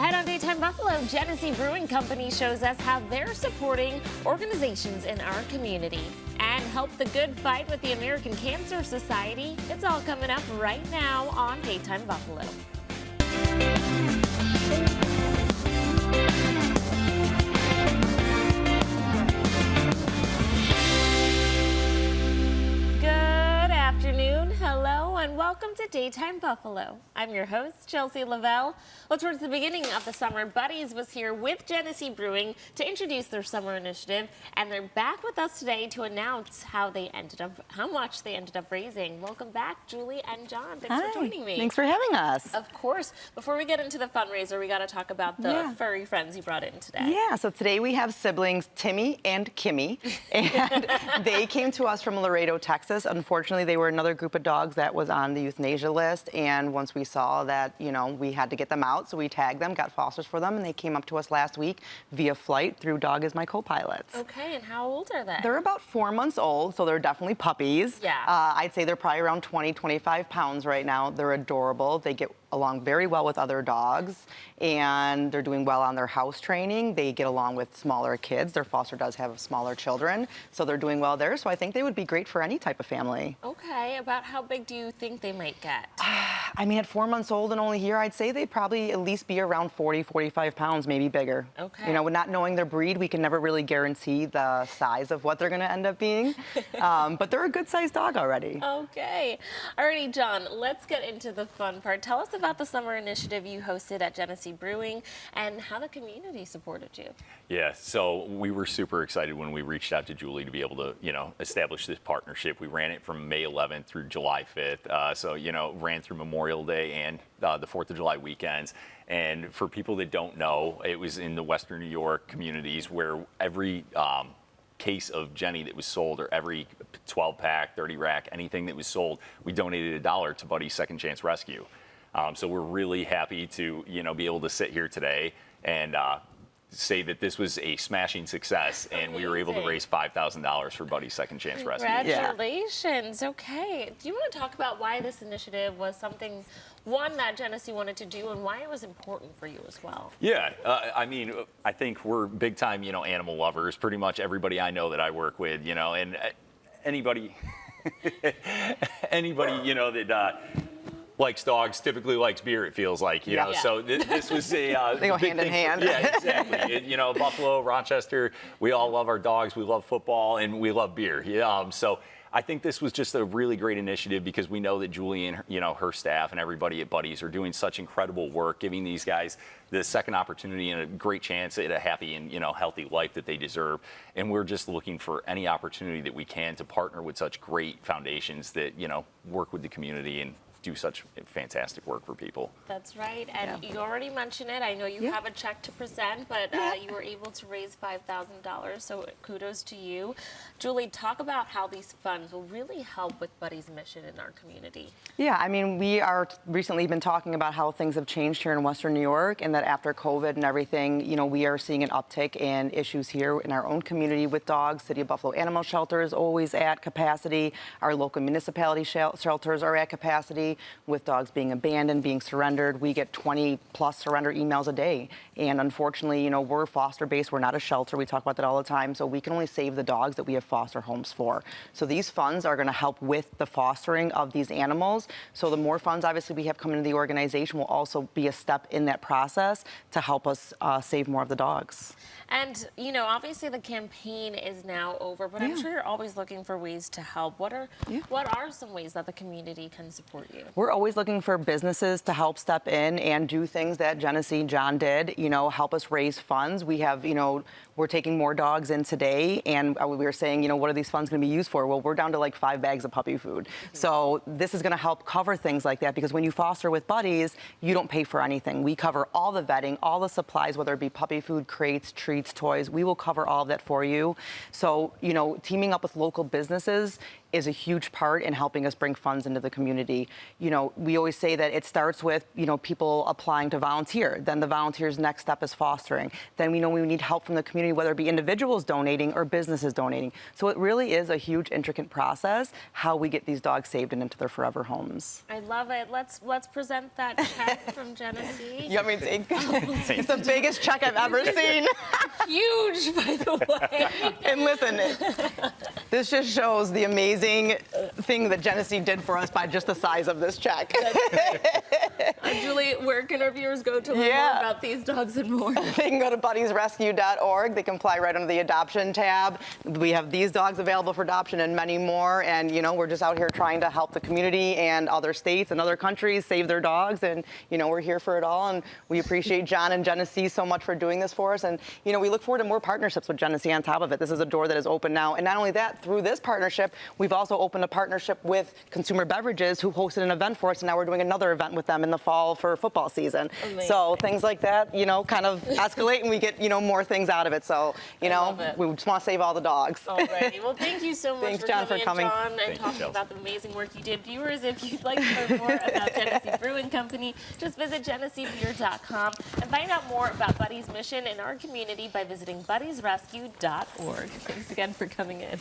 Ahead on Daytime Buffalo, Genesee Brewing Company shows us how they're supporting organizations in our community and help the good fight with the American Cancer Society. It's all coming up right now on Daytime Buffalo. Hello and welcome to Daytime Buffalo. I'm your host, Chelsea Lavelle. Well, towards the beginning of the summer, Buddies was here with Genesee Brewing to introduce their summer initiative, and they're back with us today to announce how much they ended up raising. Welcome back, Julie and John. Thanks for joining me. Thanks for having us. Of course. Before we get into the fundraiser, we got to talk about the furry friends you brought in today. Yeah, so today we have siblings Timmy and Kimmy, and they came to us from Laredo, Texas. Unfortunately, they were another group of dogs that was on the euthanasia list, and once we saw that, we had to get them out, so we tagged them, got fosters for them, and they came up to us last week via flight through Dog Is My Co-Pilots. Okay, and how old are they? They're about 4 months old, so they're definitely puppies. Yeah. I'd say they're probably around 20, 25 pounds right now. They're adorable. They get along very well with other dogs, and they're doing well on their house training. They get along with smaller kids. Their foster does have smaller children, so they're doing well there. So I think they would be great for any type of family. Okay, about how big do you think they might get? I mean, at 4 months old and only here, I'd say they'd probably at least be around 40, 45 pounds, maybe bigger. Okay. With not knowing their breed, we can never really guarantee the size of what they're going to end up being. But they're a good-sized dog already. Okay. Alrighty, John, let's get into the fun part. Tell us about the summer initiative you hosted at Genesee Brewing and how the community supported you. Yeah, so we were super excited when we reached out to Julie to be able to, establish this partnership. We ran it from May 11th through July 5th. Ran through Memorial Day and the 4th of July weekends. And for people that don't know, it was in the Western New York communities where every case of Jenny that was sold, or every 12-pack, 30-rack, anything that was sold, we donated $1 to Buddy's Second Chance Rescue. So we're really happy to, be able to sit here today and say that this was a smashing success, and we were able to raise $5,000 for Buddy's Second Chance Rescue. Congratulations. Yeah. Okay. Do you want to talk about why this initiative was something, one, that Genesee wanted to do, and why it was important for you as well? Yeah. I think we're big-time, animal lovers. Pretty much everybody I know that I work with, and anybody, that likes dogs typically likes beer, it feels like, know. So this was a they go hand in hand. Yeah, exactly. Buffalo, Rochester, we all love our dogs, we love football, and we love beer. So I think this was just a really great initiative because we know that Julie and her staff and everybody at Buddies are doing such incredible work, giving these guys the second opportunity and a great chance at a happy and healthy life that they deserve. And we're just looking for any opportunity that we can to partner with such great foundations that work with the community and do such fantastic work for people. That's right, and you already mentioned it. I know you have a check to present, but you were able to raise $5,000, so kudos to you. Julie, talk about how these funds will really help with Buddy's mission in our community. Yeah, I mean, we are recently been talking about how things have changed here in Western New York, and that after COVID and everything, we are seeing an uptick in issues here in our own community with dogs. City of Buffalo Animal Shelter is always at capacity. Our local municipality shelters are at capacity. With dogs being abandoned, being surrendered, we get 20+ surrender emails a day. And unfortunately, we're foster-based. We're not a shelter. We talk about that all the time. So we can only save the dogs that we have foster homes for. So these funds are going to help with the fostering of these animals. So the more funds, obviously, we have coming into the organization will also be a step in that process to help us save more of the dogs. And, obviously the campaign is now over, but I'm sure you're always looking for ways to help. What are some ways that the community can support you? We're always looking for businesses to help step in and do things that Genesee and John did, help us raise funds. We have, we're taking more dogs in today, and we were saying, what are these funds going to be used for? Well, we're down to like 5 bags of puppy food. So this is going to help cover things like that, because when you foster with Buddies, you don't pay for anything. We cover all the vetting, all the supplies, whether it be puppy food, crates, treats, toys. We will cover all of that for you. So, teaming up with local businesses is a huge part in helping us bring funds into the community. You know, we always say that it starts with, you know, people applying to volunteer. Then the volunteers' next step is fostering. Then we know we need help from the community, whether it be individuals donating or businesses donating. So it really is a huge, intricate process how we get these dogs saved and into their forever homes. I love it. Let's present that check from Genesee. You want me to take? It's the biggest check I've ever seen. Huge, by the way. And listen, this just shows the amazing thing that Genesee did for us by just the size of this check. Julie, where can our viewers go to learn more about these dogs and more? They can go to buddiesrescue.org. They can apply right under the adoption tab. We have these dogs available for adoption and many more. And, you know, we're just out here trying to help the community and other states and other countries save their dogs. And, you know, we're here for it all. And we appreciate John and Genesee so much for doing this for us. And, you know, we look forward to more partnerships with Genesee on top of it. This is a door that is open now. And not only that, through this partnership, we've also opened a partnership with Consumer Beverages, who hosted an event for us. And now we're doing another event with them in the fall for football season. Amazing. So things like that, you know, kind of escalate and we get, you know, more things out of it. So, you know, we just want to save all the dogs. Alrighty. Well, thank you so much Thanks, John, for coming. John, and talking about the amazing work you did. Viewers, if you'd like to learn more about Genesee Brewing Company, just visit GeneseeBeer.com and find out more about Buddy's mission in our community by visiting buddiesrescue.org. Thanks again for coming in.